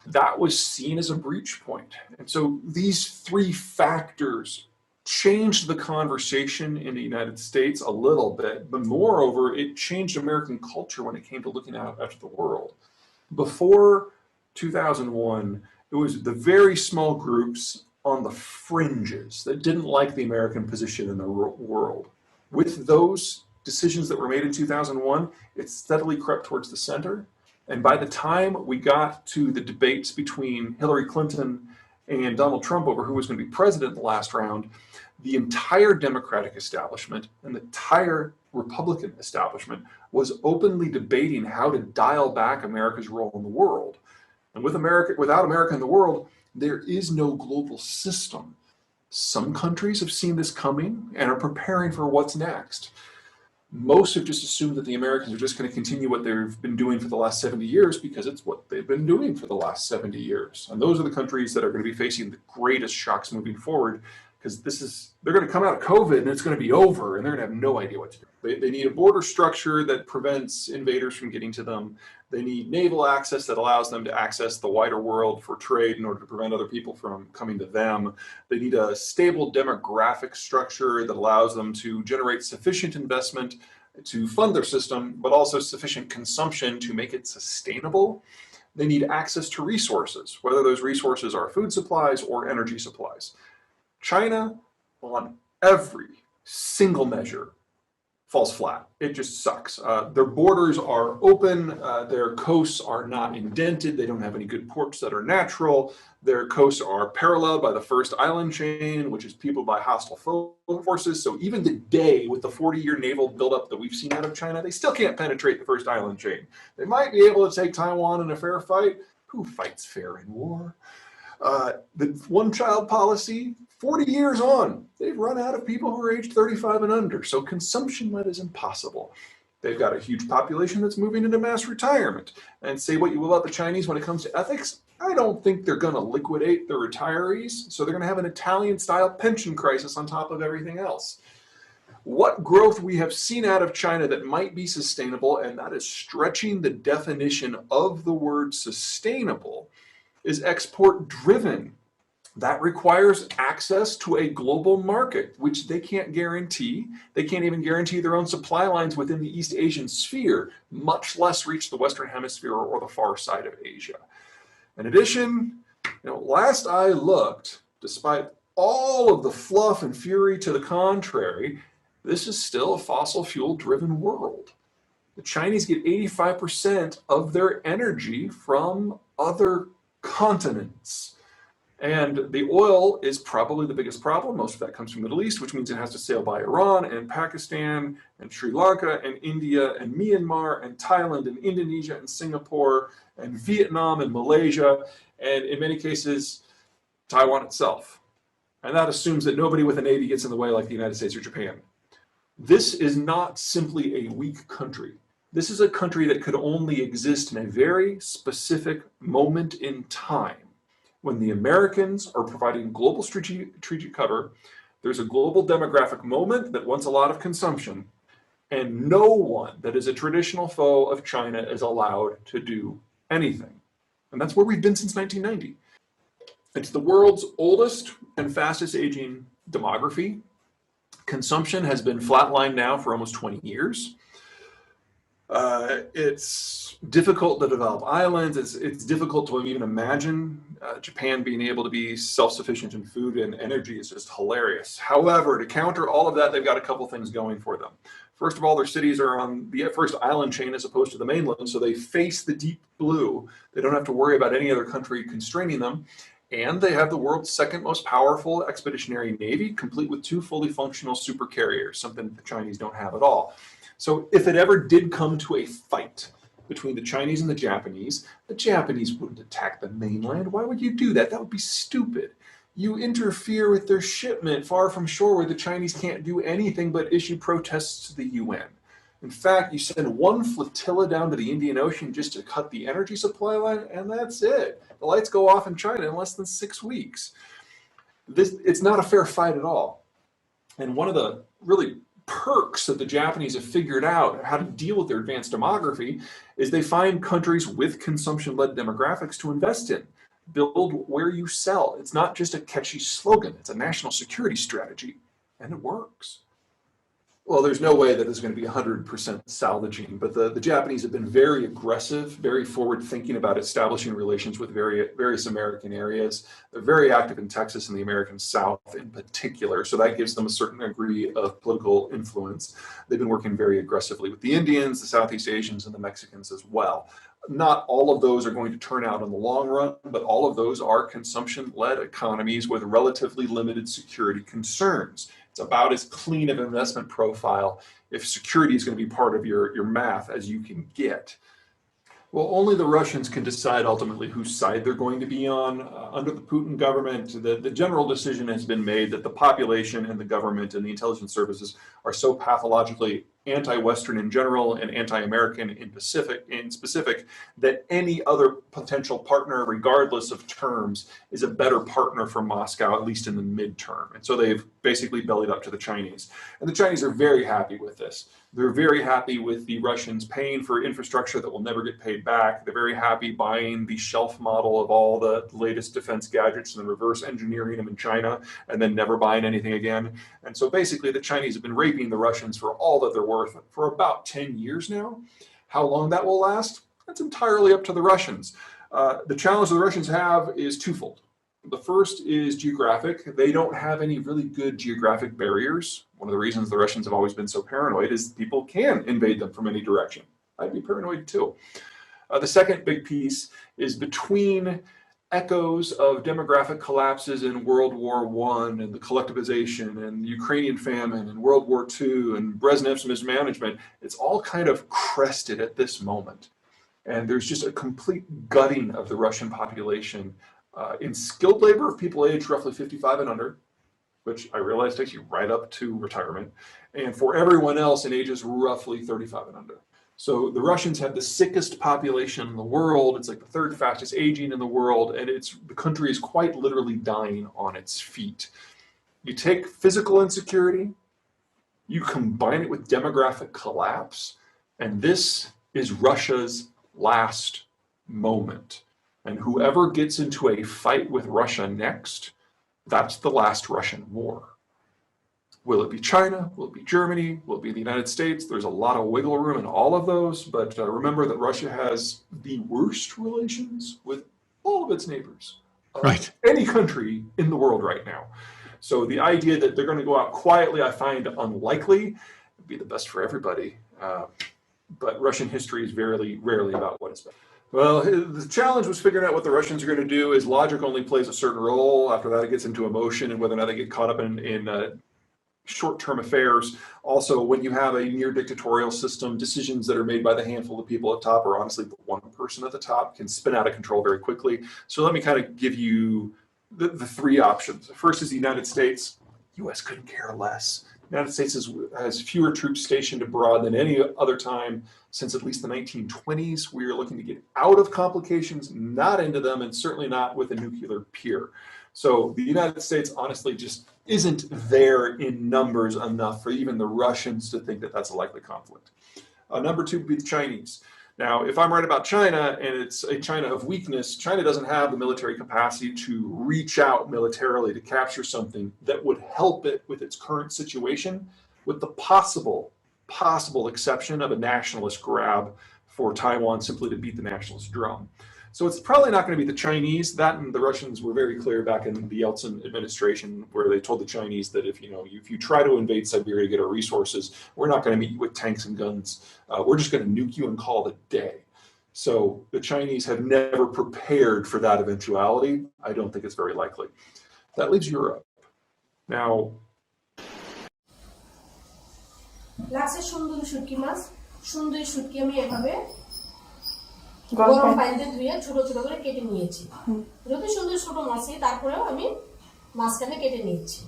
that was seen as a breach point. And so these three factors changed the conversation in the United States a little bit, but moreover, it changed American culture when it came to looking out at the world. Before 2001, it was the very small groups on the fringes that didn't like the American position in the world. With those decisions that were made in 2001, it steadily crept towards the center. And by the time we got to the debates between Hillary Clinton and Donald Trump over who was going to be president in the last round, the entire Democratic establishment and the entire Republican establishment was openly debating how to dial back America's role in the world. And without America in the world, there is no global system. Some countries have seen this coming and are preparing for what's next. Most have just assumed that the Americans are just going to continue what they've been doing for the last 70 years because it's what they've been doing for the last 70 years. And those are the countries that are going to be facing the greatest shocks moving forward, because they're going to come out of COVID and it's going to be over and they're going to have no idea what to do. They need a border structure that prevents invaders from getting to them. They need naval access that allows them to access the wider world for trade in order to prevent other people from coming to them. They need a stable demographic structure that allows them to generate sufficient investment to fund their system, but also sufficient consumption to make it sustainable. They need access to resources, whether those resources are food supplies or energy supplies. China, on every single measure, falls flat. It just sucks. Their borders are open. Their coasts are not indented. They don't have any good ports that are natural. Their coasts are paralleled by the first island chain, which is peopled by hostile forces. So even today, with the 40-year naval buildup that we've seen out of China, they still can't penetrate the first island chain. They might be able to take Taiwan in a fair fight. Who fights fair in war? The one-child policy, 40 years on, they've run out of people who are aged 35 and under, so consumption-led is impossible. They've got a huge population that's moving into mass retirement. And say what you will about the Chinese when it comes to ethics, I don't think they're going to liquidate the retirees, so they're going to have an Italian-style pension crisis on top of everything else. What growth we have seen out of China that might be sustainable, and that is stretching the definition of the word sustainable, is export-driven. That requires access to a global market, which they can't guarantee. They can't even guarantee their own supply lines within the East Asian sphere, much less reach the Western Hemisphere or the far side of Asia. In addition, last I looked, despite all of the fluff and fury to the contrary, this is still a fossil fuel-driven world. The Chinese get 85% of their energy from other continents. And the oil is probably the biggest problem. Most of that comes from the Middle East, which means it has to sail by Iran and Pakistan and Sri Lanka and India and Myanmar and Thailand and Indonesia and Singapore and Vietnam and Malaysia, and in many cases, Taiwan itself. And that assumes that nobody with a navy gets in the way like the United States or Japan. This is not simply a weak country. This is a country that could only exist in a very specific moment in time. When the Americans are providing global strategic cover, there's a global demographic moment that wants a lot of consumption, and no one that is a traditional foe of China is allowed to do anything. And that's where we've been since 1990. It's the world's oldest and fastest aging demography. Consumption has been flatlined now for almost 20 years. It's difficult to develop islands. It's difficult to even imagine Japan being able to be self-sufficient in food and energy is just hilarious. However, to counter all of that, they've got a couple things going for them. First of all, their cities are on the first island chain as opposed to the mainland, so they face the deep blue. They don't have to worry about any other country constraining them. And they have the world's second most powerful expeditionary navy, complete with 2 fully functional supercarriers, something the Chinese don't have at all. So if it ever did come to a fight between the Chinese and the Japanese wouldn't attack the mainland. Why would you do that? That would be stupid. You interfere with their shipment far from shore where the Chinese can't do anything but issue protests to the UN. In fact, you send one flotilla down to the Indian Ocean just to cut the energy supply line, and that's it. The lights go off in China in less than 6 weeks. It's not a fair fight at all. And one of the really perks that the Japanese have figured out how to deal with their advanced demography is they find countries with consumption-led demographics to invest in. Build where you sell. It's not just a catchy slogan. It's a national security strategy, and it works. Well, there's no way that it's going to be 100% salvaging, but the Japanese have been very aggressive, very forward thinking about establishing relations with various American areas. They're very active in Texas and the American South in particular, so that gives them a certain degree of political influence. They've been working very aggressively with the Indians, the Southeast Asians, and the Mexicans as well. Not all of those are going to turn out in the long run, but all of those are consumption-led economies with relatively limited security concerns. It's about as clean of an investment profile if security is going to be part of your math as you can get. Well, only the Russians can decide ultimately whose side they're going to be on. Under the Putin government, the general decision has been made that the population and the government and the intelligence services are so pathologically anti-Western in general and anti-American in specific that any other potential partner, regardless of terms, is a better partner for Moscow, at least in the midterm. And so they've basically bellied up to the Chinese. And the Chinese are very happy with this. They're very happy with the Russians paying for infrastructure that will never get paid back. They're very happy buying the shelf model of all the latest defense gadgets and then reverse engineering them in China and then never buying anything again. And so basically the Chinese have been raping the Russians for all that they're worth for about 10 years now. How long that will last? That's entirely up to the Russians. The challenge the Russians have is twofold. The first is geographic. They don't have any really good geographic barriers. One of the reasons the Russians have always been so paranoid is people can invade them from any direction. I'd be paranoid too. The second big piece is between echoes of demographic collapses in World War I and the collectivization and the Ukrainian famine and World War II and Brezhnev's mismanagement. It's all kind of crested at this moment. And there's just a complete gutting of the Russian population in skilled labor of people aged roughly 55 and under, which I realize takes you right up to retirement, and for everyone else in ages roughly 35 and under. So the Russians have the sickest population in the world. It's like the third fastest aging in the world, and the country is quite literally dying on its feet. You take physical insecurity, you combine it with demographic collapse, and this is Russia's last moment. And whoever gets into a fight with Russia next, that's the last Russian war. Will it be China? Will it be Germany? Will it be the United States? There's a lot of wiggle room in all of those, but remember that Russia has the worst relations with all of its neighbors. Right. Any country in the world right now. So the idea that they're going to go out quietly, I find unlikely. It'd be the best for everybody. But Russian history is very rarely about what is best. Well, the challenge was figuring out what the Russians are going to do. Is logic only plays a certain role. After that, it gets into emotion and whether or not they get caught up in short-term affairs. Also, when you have a near dictatorial system, decisions that are made by the handful of people at top, or honestly the one person at the top, can spin out of control very quickly. So let me kind of give you the three options. First is the United States. U.S. couldn't care less. The United States has fewer troops stationed abroad than any other time since at least the 1920s. We are looking to get out of complications, not into them, and certainly not with a nuclear peer. So the United States honestly just isn't there in numbers enough for even the Russians to think that that's a likely conflict. Number two would be the Chinese. Now, if I'm right about China and it's a China of weakness, China doesn't have the military capacity to reach out militarily to capture something that would help it with its current situation, with the possible exception of a nationalist grab for Taiwan simply to beat the nationalist drum. So it's probably not going to be the Chinese. That and the Russians were very clear back in the Yeltsin administration, where they told the Chinese that if you try to invade Siberia to get our resources, we're not going to meet you with tanks and guns. We're just going to nuke you and call it a day. So the Chinese have never prepared for that eventuality. I don't think it's very likely. That leaves Europe. Now, লাগছে সুন্দরী শুটকি মাছ সুন্দরী শুটকি আমি এভাবে গরম পানিতে ধুয়ে ছোট ছোট করে কেটে নিয়েছি যত সুন্দর ছোট মাছই তারপরেও আমি মাছখানে কেটে নিয়েছি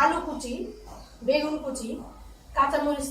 আলু কুচি বেগুন কুচি কাঁচা মরিচ